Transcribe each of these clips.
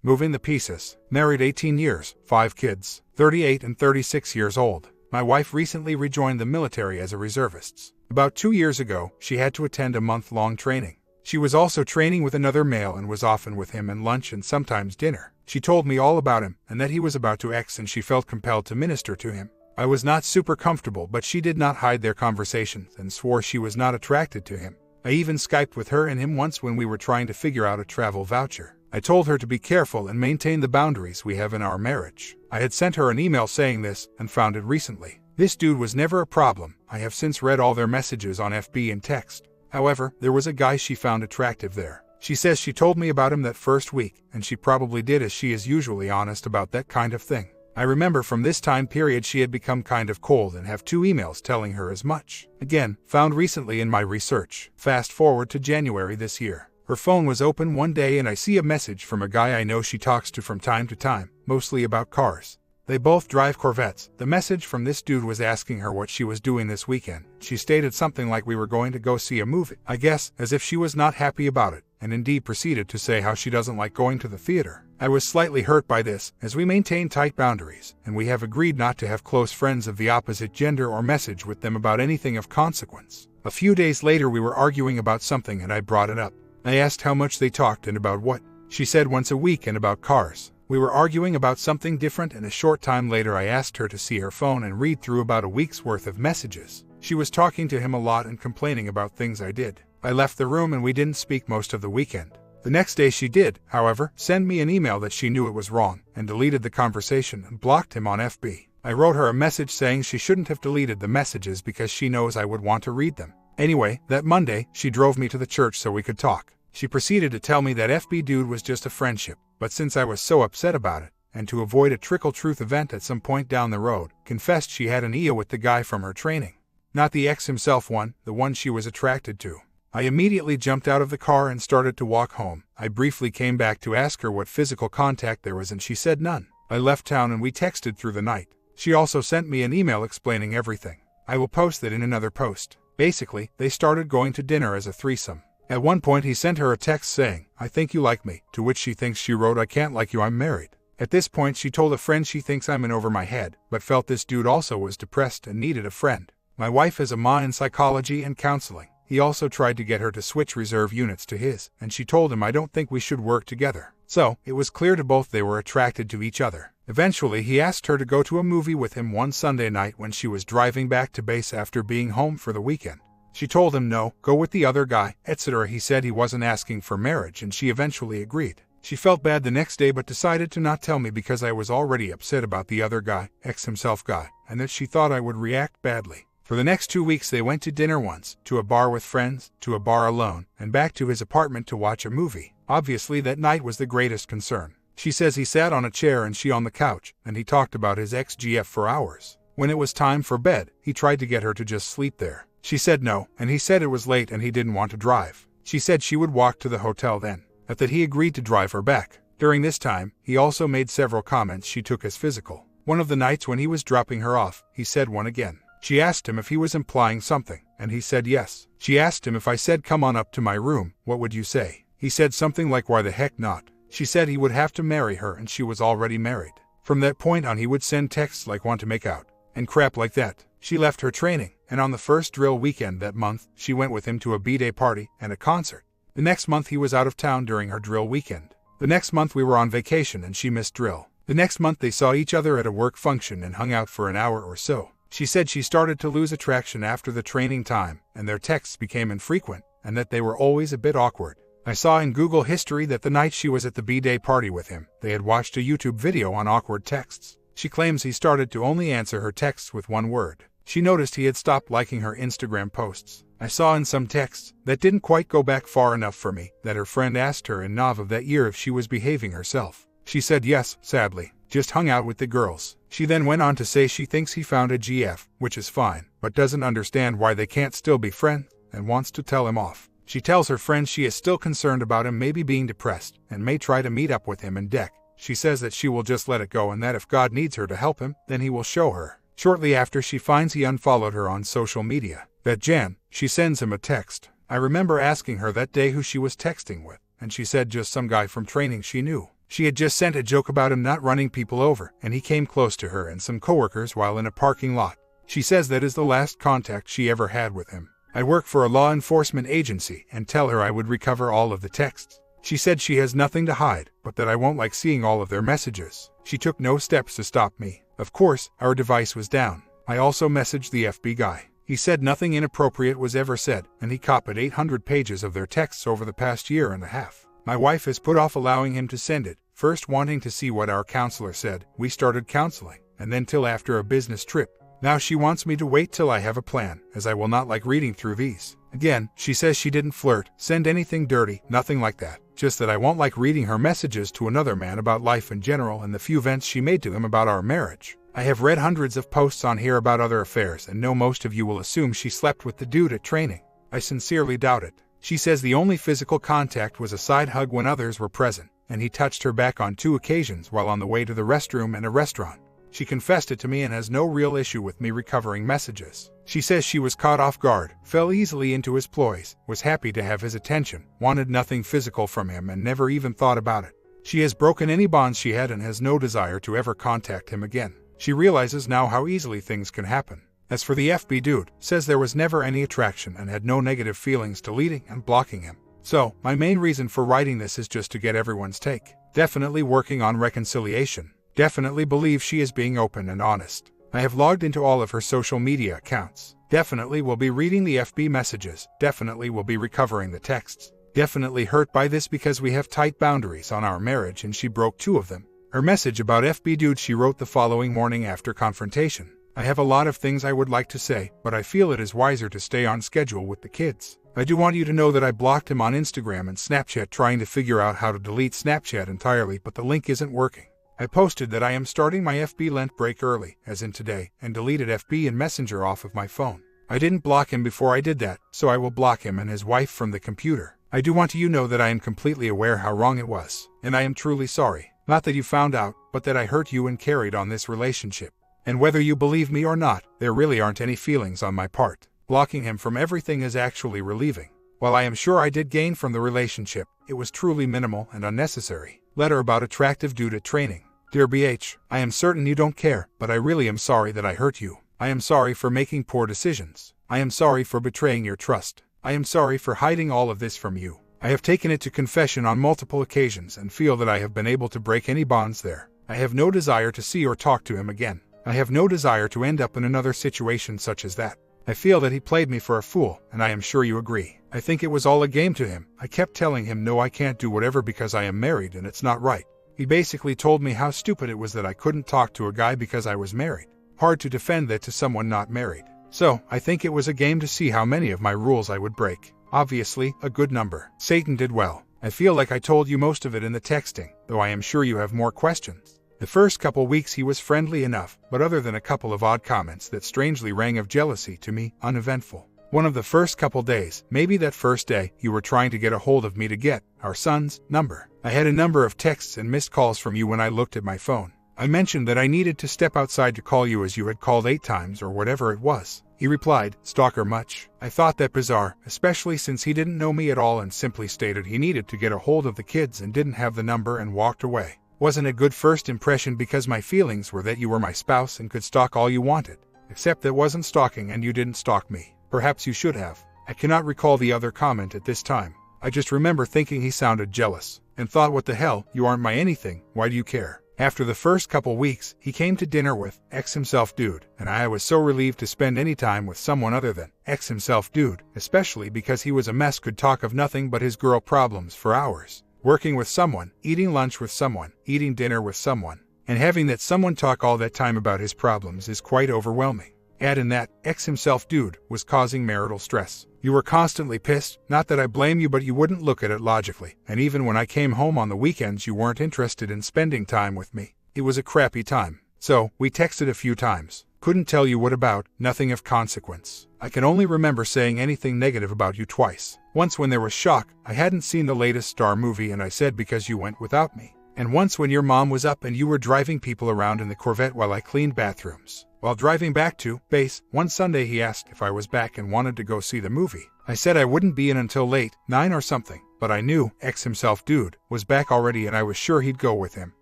Moving the pieces. Married 18 years, 5 kids, 38 and 36 years old. My wife recently rejoined the military as a reservist. About 2 years ago, she had to attend a month-long training. She was also training with another male and was often with him at lunch and sometimes dinner. She told me all about him and that he was about to X and she felt compelled to minister to him. I was not super comfortable, but she did not hide their conversations and swore she was not attracted to him. I even Skyped with her and him once when we were trying to figure out a travel voucher. I told her to be careful and maintain the boundaries we have in our marriage. I had sent her an email saying this and found it recently. This dude was never a problem. I have since read all their messages on FB and text. However, there was a guy she found attractive there. She says she told me about him that first week, and she probably did as she is usually honest about that kind of thing. I remember from this time period she had become kind of cold and have 2 emails telling her as much. Again, found recently in my research. Fast forward to January this year. Her phone was open one day and I see a message from a guy I know she talks to from time to time, mostly about cars. They both drive Corvettes. The message from this dude was asking her what she was doing this weekend. She stated something like we were going to go see a movie, I guess, as if she was not happy about it, and indeed proceeded to say how she doesn't like going to the theater. I was slightly hurt by this, as we maintain tight boundaries, and we have agreed not to have close friends of the opposite gender or message with them about anything of consequence. A few days later we were arguing about something and I brought it up. I asked how much they talked and about what. She said once a week and about cars. We were arguing about something different and a short time later I asked her to see her phone and read through about a week's worth of messages. She was talking to him a lot and complaining about things I did. I left the room and we didn't speak most of the weekend. The next day she did, however, send me an email that she knew it was wrong and deleted the conversation and blocked him on FB. I wrote her a message saying she shouldn't have deleted the messages because she knows I would want to read them. Anyway, that Monday, she drove me to the church so we could talk. She proceeded to tell me that FB dude was just a friendship, but since I was so upset about it, and to avoid a trickle-truth event at some point down the road, confessed she had an EO with the guy from her training. Not the ex himself one, the one she was attracted to. I immediately jumped out of the car and started to walk home. I briefly came back to ask her what physical contact there was and she said none. I left town and we texted through the night. She also sent me an email explaining everything. I will post that in another post. Basically, they started going to dinner as a threesome. At one point he sent her a text saying, "I think you like me," to which she thinks she wrote, "I can't like you, I'm married." At this point she told a friend she thinks I'm in over my head, but felt this dude also was depressed and needed a friend. My wife is a MA in psychology and counseling. He also tried to get her to switch reserve units to his, and she told him I don't think we should work together. So, it was clear to both they were attracted to each other. Eventually he asked her to go to a movie with him one Sunday night when she was driving back to base after being home for the weekend. She told him no, go with the other guy, etc. He said he wasn't asking for marriage and she eventually agreed. She felt bad the next day but decided to not tell me because I was already upset about the other guy, ex himself guy, and that she thought I would react badly. For the next 2 weeks they went to dinner once, to a bar with friends, to a bar alone, and back to his apartment to watch a movie. Obviously that night was the greatest concern. She says he sat on a chair and she on the couch, and he talked about his ex-GF for hours. When it was time for bed, he tried to get her to just sleep there. She said no, and he said it was late and he didn't want to drive. She said she would walk to the hotel then, and that he agreed to drive her back. During this time, he also made several comments she took as physical. One of the nights when he was dropping her off, he said one again. She asked him if he was implying something, and he said yes. She asked him if I said come on up to my room, what would you say? He said something like why the heck not? She said he would have to marry her and she was already married. From that point on he would send texts like want to make out, and crap like that. She left her training, and on the first drill weekend that month, she went with him to a B-day party and a concert. The next month he was out of town during her drill weekend. The next month we were on vacation and she missed drill. The next month they saw each other at a work function and hung out for an hour or so. She said she started to lose attraction after the training time, and their texts became infrequent, and that they were always a bit awkward. I saw in Google history that the night she was at the B-day party with him, they had watched a YouTube video on awkward texts. She claims he started to only answer her texts with one word. She noticed he had stopped liking her Instagram posts. I saw in some texts, that didn't quite go back far enough for me, that her friend asked her in Nav of that year if she was behaving herself. She said yes, sadly, just hung out with the girls. She then went on to say she thinks he found a GF, which is fine, but doesn't understand why they can't still be friends, and wants to tell him off. She tells her friend she is still concerned about him maybe being depressed, and may try to meet up with him in deck. She says that she will just let it go and that if God needs her to help him, then he will show her. Shortly after she finds he unfollowed her on social media. That Jan, she sends him a text. I remember asking her that day who she was texting with, and she said just some guy from training she knew. She had just sent a joke about him not running people over, and he came close to her and some coworkers while in a parking lot. She says that is the last contact she ever had with him. I work for a law enforcement agency and tell her I would recover all of the texts. She said she has nothing to hide, but that I won't like seeing all of their messages. She took no steps to stop me. Of course, our device was down. I also messaged the FB guy. He said nothing inappropriate was ever said, and he copied 800 pages of their texts over the past year and a half. My wife has put off allowing him to send it, first wanting to see what our counselor said. We started counseling, and then till after a business trip. Now she wants me to wait till I have a plan, as I will not like reading through these. Again, she says she didn't flirt, send anything dirty, nothing like that. Just that I won't like reading her messages to another man about life in general and the few vents she made to him about our marriage. I have read hundreds of posts on here about other affairs and know most of you will assume she slept with the dude at training. I sincerely doubt it. She says the only physical contact was a side hug when others were present, and he touched her back on 2 occasions while on the way to the restroom in a restaurant. She confessed it to me and has no real issue with me recovering messages. She says she was caught off guard, fell easily into his ploys, was happy to have his attention, wanted nothing physical from him and never even thought about it. She has broken any bonds she had and has no desire to ever contact him again. She realizes now how easily things can happen. As for the FB dude, says there was never any attraction and had no negative feelings deleting and blocking him. So, my main reason for writing this is just to get everyone's take. Definitely working on reconciliation. Definitely believe she is being open and honest. I have logged into all of her social media accounts. Definitely will be reading the FB messages. Definitely will be recovering the texts. Definitely hurt by this because we have tight boundaries on our marriage and she broke 2 of them. Her message about FB dude she wrote the following morning after confrontation. I have a lot of things I would like to say, but I feel it is wiser to stay on schedule with the kids. I do want you to know that I blocked him on Instagram and Snapchat trying to figure out how to delete Snapchat entirely, but the link isn't working. I posted that I am starting my FB Lent break early, as in today, and deleted FB and Messenger off of my phone. I didn't block him before I did that, so I will block him and his wife from the computer. I do want you to know that I am completely aware how wrong it was, and I am truly sorry. Not that you found out, but that I hurt you and carried on this relationship. And whether you believe me or not, there really aren't any feelings on my part. Blocking him from everything is actually relieving. While I am sure I did gain from the relationship, it was truly minimal and unnecessary. Letter about attractive dude at training. Dear BH, I am certain you don't care, but I really am sorry that I hurt you. I am sorry for making poor decisions. I am sorry for betraying your trust. I am sorry for hiding all of this from you. I have taken it to confession on multiple occasions and feel that I have been able to break any bonds there. I have no desire to see or talk to him again. I have no desire to end up in another situation such as that. I feel that he played me for a fool, and I am sure you agree. I think it was all a game to him. I kept telling him no, I can't do whatever because I am married and it's not right. He basically told me how stupid it was that I couldn't talk to a guy because I was married. Hard to defend that to someone not married. So, I think it was a game to see how many of my rules I would break. Obviously, a good number. Satan did well. I feel like I told you most of it in the texting, though I am sure you have more questions. The first couple weeks he was friendly enough, but other than a couple of odd comments that strangely rang of jealousy to me, uneventful. One of the first couple days, maybe that first day, you were trying to get a hold of me to get our son's number. I had a number of texts and missed calls from you when I looked at my phone. I mentioned that I needed to step outside to call you as you had called 8 times or whatever it was. He replied, "Stalker much?" I thought that bizarre, especially since he didn't know me at all and simply stated he needed to get a hold of the kids and didn't have the number and walked away. Wasn't a good first impression because my feelings were that you were my spouse and could stalk all you wanted. Except that wasn't stalking and you didn't stalk me. Perhaps you should have. I cannot recall the other comment at this time. I just remember thinking he sounded jealous, and thought, what the hell, you aren't my anything, why do you care? After the first couple weeks, he came to dinner with himself dude, and I was so relieved to spend any time with someone other than himself dude, especially because he was a mess, could talk of nothing but his girl problems for hours. Working with someone, eating lunch with someone, eating dinner with someone, and having that someone talk all that time about his problems is quite overwhelming. Add in that himself dude was causing marital stress. You were constantly pissed, not that I blame you, but you wouldn't look at it logically, and even when I came home on the weekends you weren't interested in spending time with me. It was a crappy time. So, we texted a few times. Couldn't tell you what about, nothing of consequence. I can only remember saying anything negative about you twice. Once when there was shock, I hadn't seen the latest Star movie and I said because you went without me. And once when your mom was up and you were driving people around in the Corvette while I cleaned bathrooms. While driving back to base, one Sunday he asked if I was back and wanted to go see the movie. I said I wouldn't be in until late, 9 or something. but I knew X himself dude was back already and I was sure he'd go with him.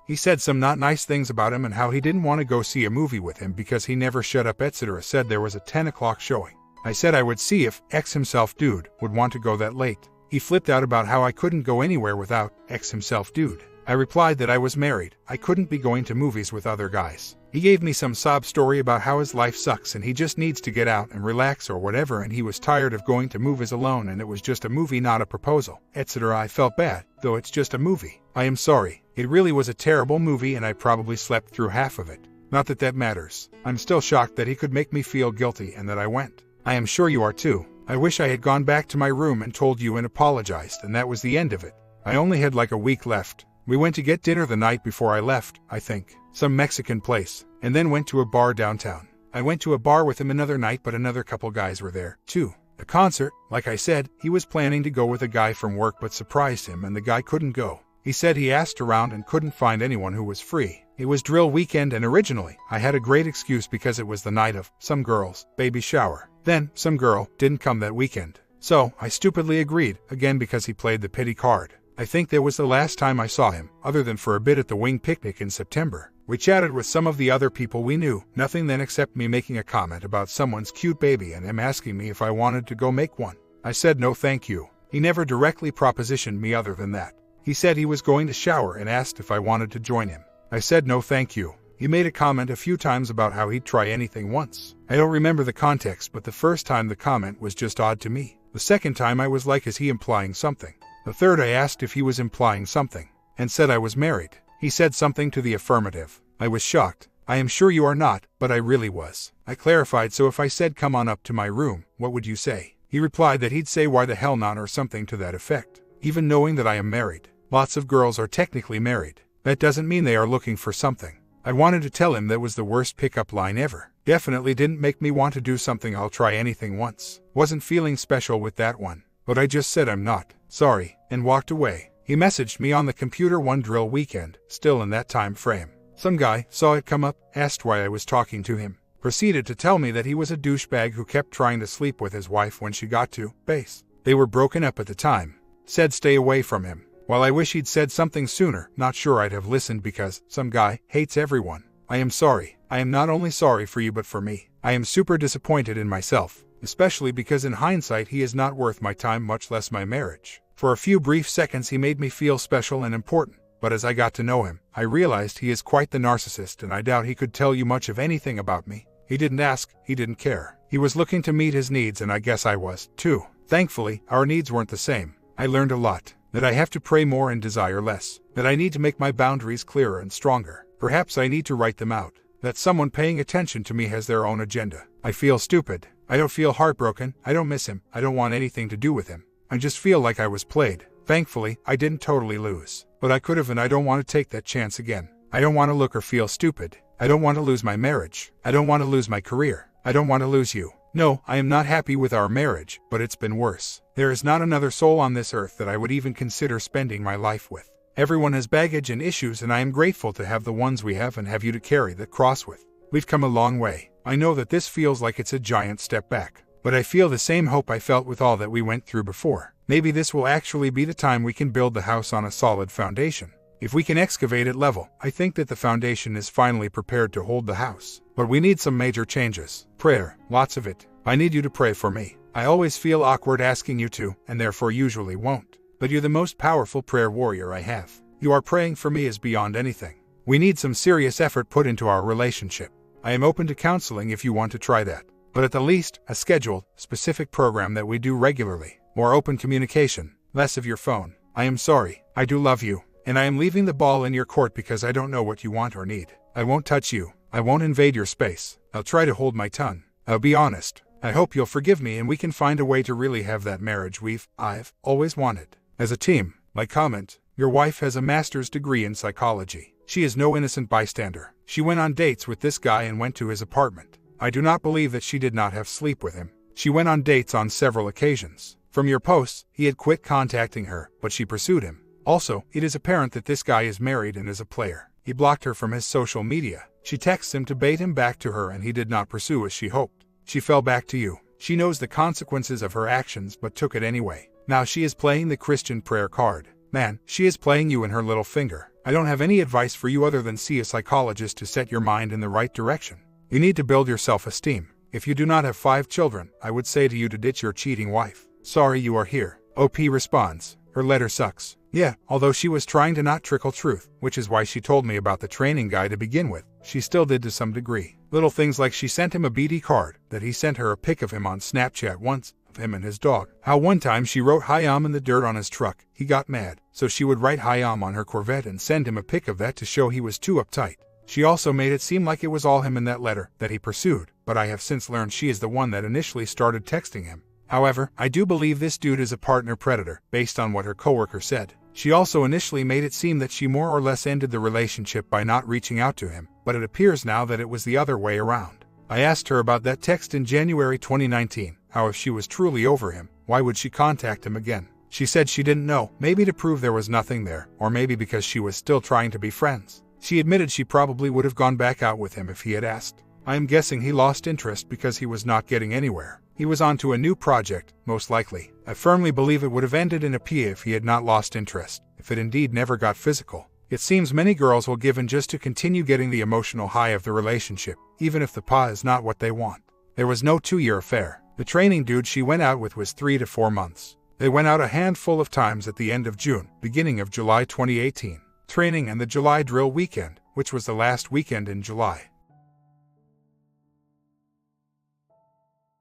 He said some not nice things about him and how he didn't want to go see a movie with him because he never shut up, etc. Said there was a 10 o'clock showing. I said I would see if X himself dude would want to go that late. He flipped out about how I couldn't go anywhere without X himself dude. I replied that I was married, I couldn't be going to movies with other guys. He gave me some sob story about how his life sucks and he just needs to get out and relax or whatever, and he was tired of going to movies alone and it was just a movie, not a proposal, etc. I felt bad, though it's just a movie. I am sorry. It really was a terrible movie and I probably slept through half of it. Not that that matters. I'm still shocked that he could make me feel guilty and that I went. I am sure you are too. I wish I had gone back to my room and told you and apologized, and that was the end of it. I only had like a week left. We went to get dinner the night before I left, I think. Some Mexican place. And then went to a bar downtown. I went to a bar with him another night, but another couple guys were there, too. A concert, like I said, he was planning to go with a guy from work but surprised him and the guy couldn't go. He said he asked around and couldn't find anyone who was free. It was drill weekend and originally, I had a great excuse because it was the night of some girl's baby shower. Then, some girl didn't come that weekend. So, I stupidly agreed, again because he played the pity card. I think that was the last time I saw him, other than for a bit at the wing picnic in September. We chatted with some of the other people we knew, nothing then except me making a comment about someone's cute baby and him asking me if I wanted to go make one. I said no thank you. He never directly propositioned me other than that. He said he was going to shower and asked if I wanted to join him. I said no thank you. He made a comment a few times about how he'd try anything once. I don't remember the context, but the first time the comment was just odd to me. The second time I was like, is he implying something? The third I asked if he was implying something, and said I was married. He said something to the affirmative. I was shocked. I am sure you are not, but I really was. I clarified, so if I said come on up to my room, what would you say? He replied that he'd say why the hell not or something to that effect. Even knowing that I am married. Lots of girls are technically married. That doesn't mean they are looking for something. I wanted to tell him that was the worst pickup line ever. Definitely didn't make me want to do something I'll try anything once. Wasn't feeling special with that one. But I just said I'm not. Sorry, and walked away. He messaged me on the computer one drill weekend, still in that time frame. Some guy saw it come up, asked why I was talking to him. Proceeded to tell me that he was a douchebag who kept trying to sleep with his wife when she got to base. They were broken up at the time. Said stay away from him. While I wish he'd said something sooner, not sure I'd have listened because some guy hates everyone. I am sorry. I am not only sorry for you but for me. I am super disappointed in myself, especially because in hindsight he is not worth my time, much less my marriage. For a few brief seconds he made me feel special and important, but as I got to know him, I realized he is quite the narcissist and I doubt he could tell you much of anything about me. He didn't ask, he didn't care. He was looking to meet his needs and I guess I was, too. Thankfully, our needs weren't the same. I learned a lot. That I have to pray more and desire less. That I need to make my boundaries clearer and stronger. Perhaps I need to write them out. That someone paying attention to me has their own agenda. I feel stupid. I don't feel heartbroken. I don't miss him. I don't want anything to do with him. I just feel like I was played. Thankfully, I didn't totally lose. But I could have, and I don't want to take that chance again. I don't want to look or feel stupid. I don't want to lose my marriage. I don't want to lose my career. I don't want to lose you. No, I am not happy with our marriage, but it's been worse. There is not another soul on this earth that I would even consider spending my life with. Everyone has baggage and issues, and I am grateful to have the ones we have and have you to carry that cross with. We've come a long way. I know that this feels like it's a giant step back, but I feel the same hope I felt with all that we went through before. Maybe this will actually be the time we can build the house on a solid foundation. If we can excavate it level, I think that the foundation is finally prepared to hold the house. But we need some major changes. Prayer, lots of it. I need you to pray for me. I always feel awkward asking you to, and therefore usually won't. But you're the most powerful prayer warrior I have. You are praying for me is beyond anything. We need some serious effort put into our relationship. I am open to counseling if you want to try that. But at the least, a scheduled, specific program that we do regularly. More open communication, less of your phone. I am sorry. I do love you. And I am leaving the ball in your court because I don't know what you want or need. I won't touch you. I won't invade your space. I'll try to hold my tongue. I'll be honest. I hope you'll forgive me and we can find a way to really have that marriage I've always wanted. As a team, my comment, your wife has a master's degree in psychology. She is no innocent bystander. She went on dates with this guy and went to his apartment. I do not believe that she did not have sleep with him. She went on dates on several occasions. From your posts, he had quit contacting her, but she pursued him. Also, it is apparent that this guy is married and is a player. He blocked her from his social media. She texts him to bait him back to her and he did not pursue as she hoped. She fell back to you. She knows the consequences of her actions but took it anyway. Now she is playing the Christian prayer card. Man, she is playing you in her little finger. I don't have any advice for you other than see a psychologist to set your mind in the right direction. You need to build your self-esteem. If you do not have 5 children, I would say to you to ditch your cheating wife. Sorry you are here. OP responds. Her letter sucks. Yeah, although she was trying to not trickle truth, which is why she told me about the training guy to begin with, she still did to some degree. Little things like she sent him a BD card, that he sent her a pic of him on Snapchat once, of him and his dog. How one time she wrote "Hi-am" in the dirt on his truck. He got mad, so she would write "Hi-am" on her Corvette and send him a pic of that to show he was too uptight. She also made it seem like it was all him in that letter that he pursued, but I have since learned she is the one that initially started texting him. However, I do believe this dude is a partner predator, based on what her coworker said. She also initially made it seem that she more or less ended the relationship by not reaching out to him, but it appears now that it was the other way around. I asked her about that text in January 2019, how if she was truly over him, why would she contact him again? She said she didn't know, maybe to prove there was nothing there, or maybe because she was still trying to be friends. She admitted she probably would have gone back out with him if he had asked. I am guessing he lost interest because he was not getting anywhere. He was on to a new project, most likely. I firmly believe it would have ended in a pee if he had not lost interest, if it indeed never got physical. It seems many girls will give in just to continue getting the emotional high of the relationship, even if the pa is not what they want. There was no 2-year affair. The training dude she went out with was 3 to 4 months. They went out a handful of times at the end of June, beginning of July 2018. Training and the July drill weekend, which was the last weekend in July.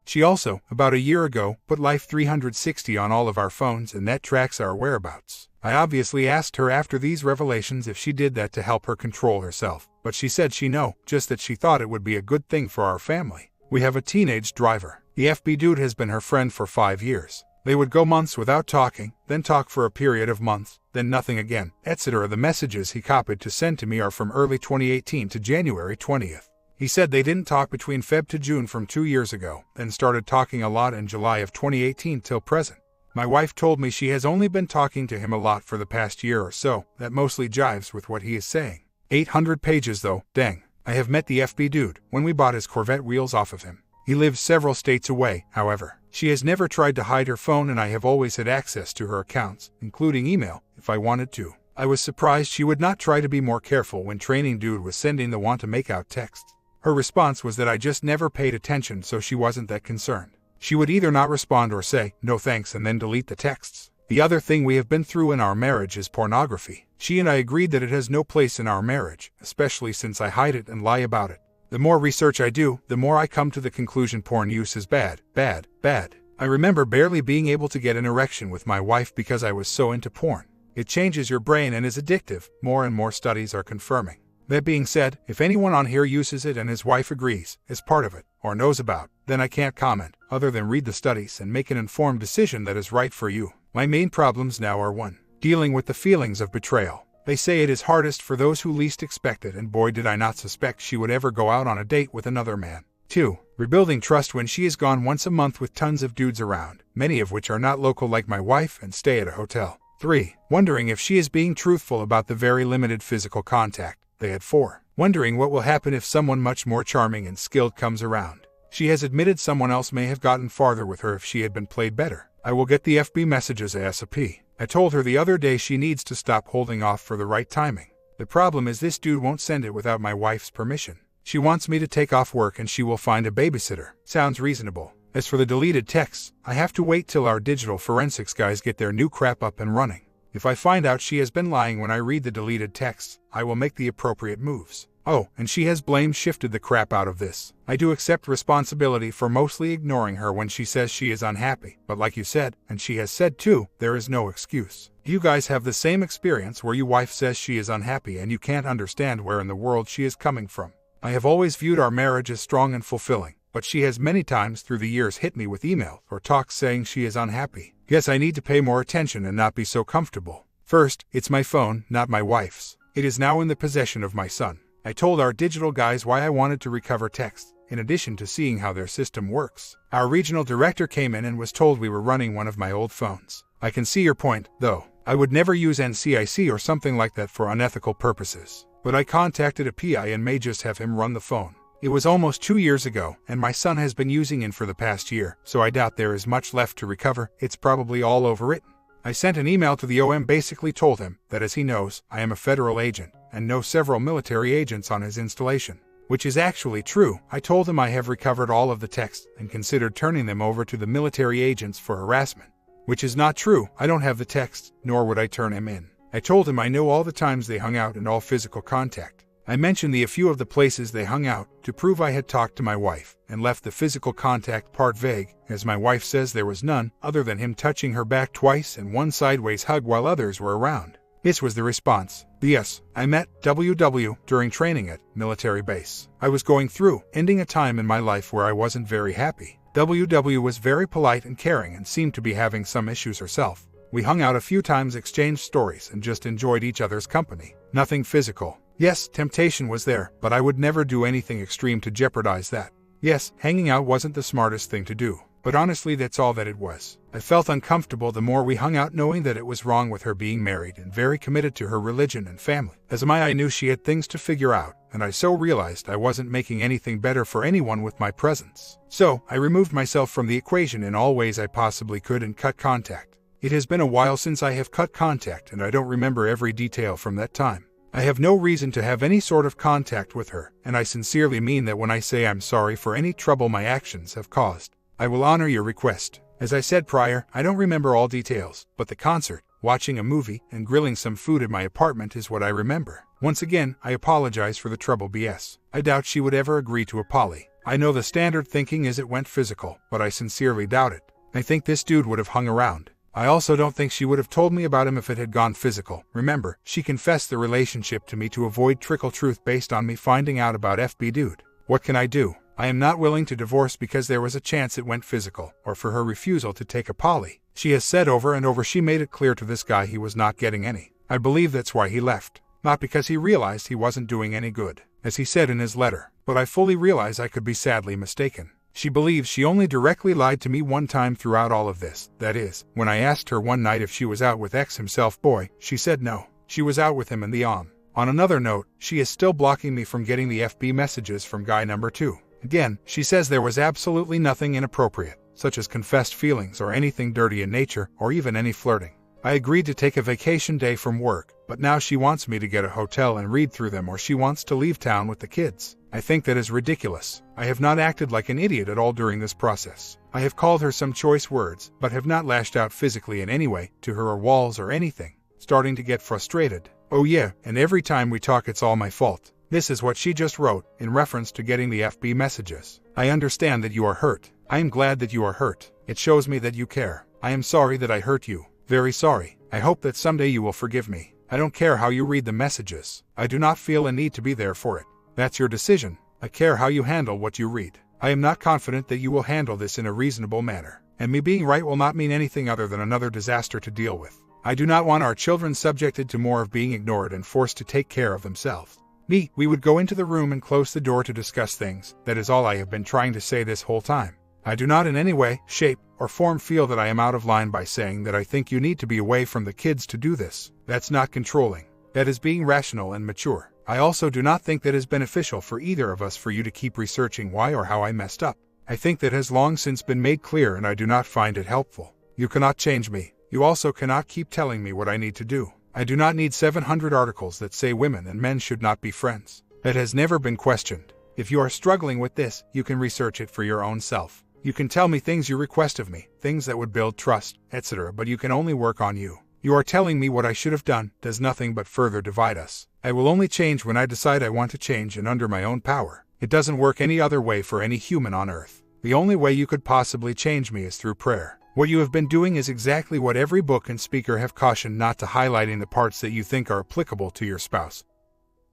She also, about a year ago, put Life 360 on all of our phones and that tracks our whereabouts. I obviously asked her after these revelations if she did that to help her control herself, but she said no, just that she thought it would be a good thing for our family. We have a teenage driver. The FB dude has been her friend for 5 years. They would go months without talking, then talk for a period of months, then nothing again, etc. The messages he copied to send to me are from early 2018 to January 20th. He said they didn't talk between Feb to June from 2 years ago, then started talking a lot in July of 2018 till present. My wife told me she has only been talking to him a lot for the past year or so. That mostly jives with what he is saying. 800 pages though, dang. I have met the FB dude when we bought his Corvette wheels off of him. He lives several states away, however. She has never tried to hide her phone and I have always had access to her accounts, including email, if I wanted to. I was surprised she would not try to be more careful when training dude was sending the want to make out texts. Her response was that I just never paid attention, so she wasn't that concerned. She would either not respond or say, no thanks, and then delete the texts. The other thing we have been through in our marriage is pornography. She and I agreed that it has no place in our marriage, especially since I hide it and lie about it. The more research I do, the more I come to the conclusion porn use is bad, bad, bad. I remember barely being able to get an erection with my wife because I was so into porn. It changes your brain and is addictive, more and more studies are confirming. That being said, if anyone on here uses it and his wife agrees, is part of it, or knows about, then I can't comment, other than read the studies and make an informed decision that is right for you. My main problems now are 1. Dealing with the feelings of betrayal. They say it is hardest for those who least expect it, and boy did I not suspect she would ever go out on a date with another man. 2. Rebuilding trust when she is gone once a month with tons of dudes around, many of which are not local like my wife and stay at a hotel. 3. Wondering if she is being truthful about the very limited physical contact they had. 4. Wondering what will happen if someone much more charming and skilled comes around. She has admitted someone else may have gotten farther with her if she had been played better. I will get the FB messages ASAP. I told her the other day she needs to stop holding off for the right timing. The problem is this dude won't send it without my wife's permission. She wants me to take off work and she will find a babysitter. Sounds reasonable. As for the deleted texts, I have to wait till our digital forensics guys get their new crap up and running. If I find out she has been lying when I read the deleted texts, I will make the appropriate moves. Oh, and she has shifted the crap out of this. I do accept responsibility for mostly ignoring her when she says she is unhappy, but like you said, and she has said too, there is no excuse. Do you guys have the same experience where your wife says she is unhappy and you can't understand where in the world she is coming from? I have always viewed our marriage as strong and fulfilling, but she has many times through the years hit me with emails or talks saying she is unhappy. Guess I need to pay more attention and not be so comfortable. First, it's my phone, not my wife's. It is now in the possession of my son. I told our digital guys why I wanted to recover texts, in addition to seeing how their system works. Our regional director came in and was told we were running one of my old phones. I can see your point, though. I would never use NCIC or something like that for unethical purposes. But I contacted a PI and may just have him run the phone. It was almost 2 years ago, and my son has been using it for the past year, so I doubt there is much left to recover. It's probably all overwritten. I sent an email to the OM, basically told him that, as he knows, I am a federal agent and know several military agents on his installation. Which is actually true. I told him I have recovered all of the texts and considered turning them over to the military agents for harassment. Which is not true. I don't have the texts, nor would I turn him in. I told him I know all the times they hung out and all physical contact. I mentioned a few of the places they hung out to prove I had talked to my wife, and left the physical contact part vague, as my wife says there was none other than him touching her back twice and one sideways hug while others were around. This was the response. Yes, I met WW during training at military base. I was going through, ending a time in my life where I wasn't very happy. WW was very polite and caring and seemed to be having some issues herself. We hung out a few times, exchanged stories, and just enjoyed each other's company. Nothing physical. Yes, temptation was there, but I would never do anything extreme to jeopardize that. Yes, hanging out wasn't the smartest thing to do. But honestly, that's all that it was. I felt uncomfortable the more we hung out, knowing that it was wrong with her being married and very committed to her religion and family. As I knew she had things to figure out, and I so realized I wasn't making anything better for anyone with my presence. So, I removed myself from the equation in all ways I possibly could and cut contact. It has been a while since I have cut contact, and I don't remember every detail from that time. I have no reason to have any sort of contact with her, and I sincerely mean that when I say I'm sorry for any trouble my actions have caused. I will honor your request. As I said prior, I don't remember all details, but the concert, watching a movie, and grilling some food in my apartment is what I remember. Once again, I apologize for the trouble BS. I doubt she would ever agree to a poly. I know the standard thinking is it went physical, but I sincerely doubt it. I think this dude would have hung around. I also don't think she would have told me about him if it had gone physical. Remember, she confessed the relationship to me to avoid trickle truth based on me finding out about FB dude. What can I do? I am not willing to divorce because there was a chance it went physical, or for her refusal to take a poly. She has said over and over she made it clear to this guy he was not getting any. I believe that's why he left. Not because he realized he wasn't doing any good, as he said in his letter, but I fully realize I could be sadly mistaken. She believes she only directly lied to me one time throughout all of this. That is, when I asked her one night if she was out with X himself boy, she said no. She was out with him in the On another note, she is still blocking me from getting the FB messages from guy number 2. Again, she says there was absolutely nothing inappropriate, such as confessed feelings or anything dirty in nature, or even any flirting. I agreed to take a vacation day from work, but now she wants me to get a hotel and read through them, or she wants to leave town with the kids. I think that is ridiculous. I have not acted like an idiot at all during this process. I have called her some choice words, but have not lashed out physically in any way, to her or walls or anything. Starting to get frustrated. Oh yeah, and every time we talk it's all my fault. This is what she just wrote, in reference to getting the FB messages. I understand that you are hurt. I am glad that you are hurt. It shows me that you care. I am sorry that I hurt you. Very sorry. I hope that someday you will forgive me. I don't care how you read the messages. I do not feel a need to be there for it. That's your decision. I care how you handle what you read. I am not confident that you will handle this in a reasonable manner, and me being right will not mean anything other than another disaster to deal with. I do not want our children subjected to more of being ignored and forced to take care of themselves. We would go into the room and close the door to discuss things. That is all I have been trying to say this whole time. I do not in any way, shape, or form feel that I am out of line by saying that I think you need to be away from the kids to do this. That's not controlling. That is being rational and mature. I also do not think that is beneficial for either of us for you to keep researching why or how I messed up. I think that has long since been made clear, and I do not find it helpful. You cannot change me. You also cannot keep telling me what I need to do. I do not need 700 articles that say women and men should not be friends. That has never been questioned. If you are struggling with this, you can research it for your own self. You can tell me things you request of me, things that would build trust, etc., but you can only work on you. You are telling me what I should have done does nothing but further divide us. I will only change when I decide I want to change and under my own power. It doesn't work any other way for any human on earth. The only way you could possibly change me is through prayer. What you have been doing is exactly what every book and speaker have cautioned not to, highlighting the parts that you think are applicable to your spouse,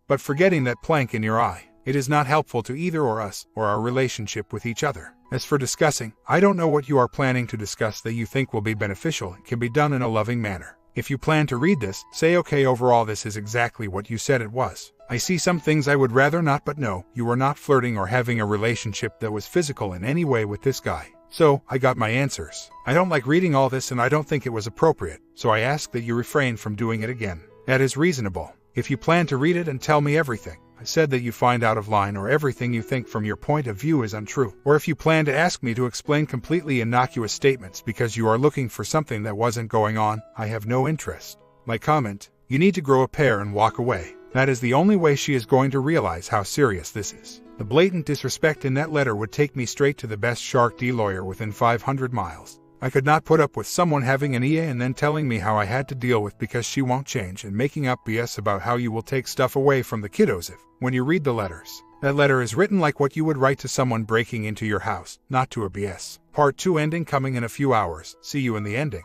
but forgetting that plank in your eye. It is not helpful to either or us or our relationship with each other. As for discussing, I don't know what you are planning to discuss that you think will be beneficial and can be done in a loving manner. If you plan to read this, say okay, overall this is exactly what you said it was. I see some things I would rather not, but no, you were not flirting or having a relationship that was physical in any way with this guy. So, I got my answers. I don't like reading all this and I don't think it was appropriate, so I ask that you refrain from doing it again. That is reasonable. If you plan to read it and tell me everything, I said that you find out of line or everything you think from your point of view is untrue, or if you plan to ask me to explain completely innocuous statements because you are looking for something that wasn't going on, I have no interest. My comment: you need to grow a pair and walk away. That is the only way she is going to realize how serious this is. The blatant disrespect in that letter would take me straight to the best Shark D lawyer within 500 miles. I could not put up with someone having an EA and then telling me how I had to deal with because she won't change and making up BS about how you will take stuff away from the kiddos if, when you read the letters, that letter is written like what you would write to someone breaking into your house, not to a BS. Part 2 ending coming in a few hours. See you in the ending.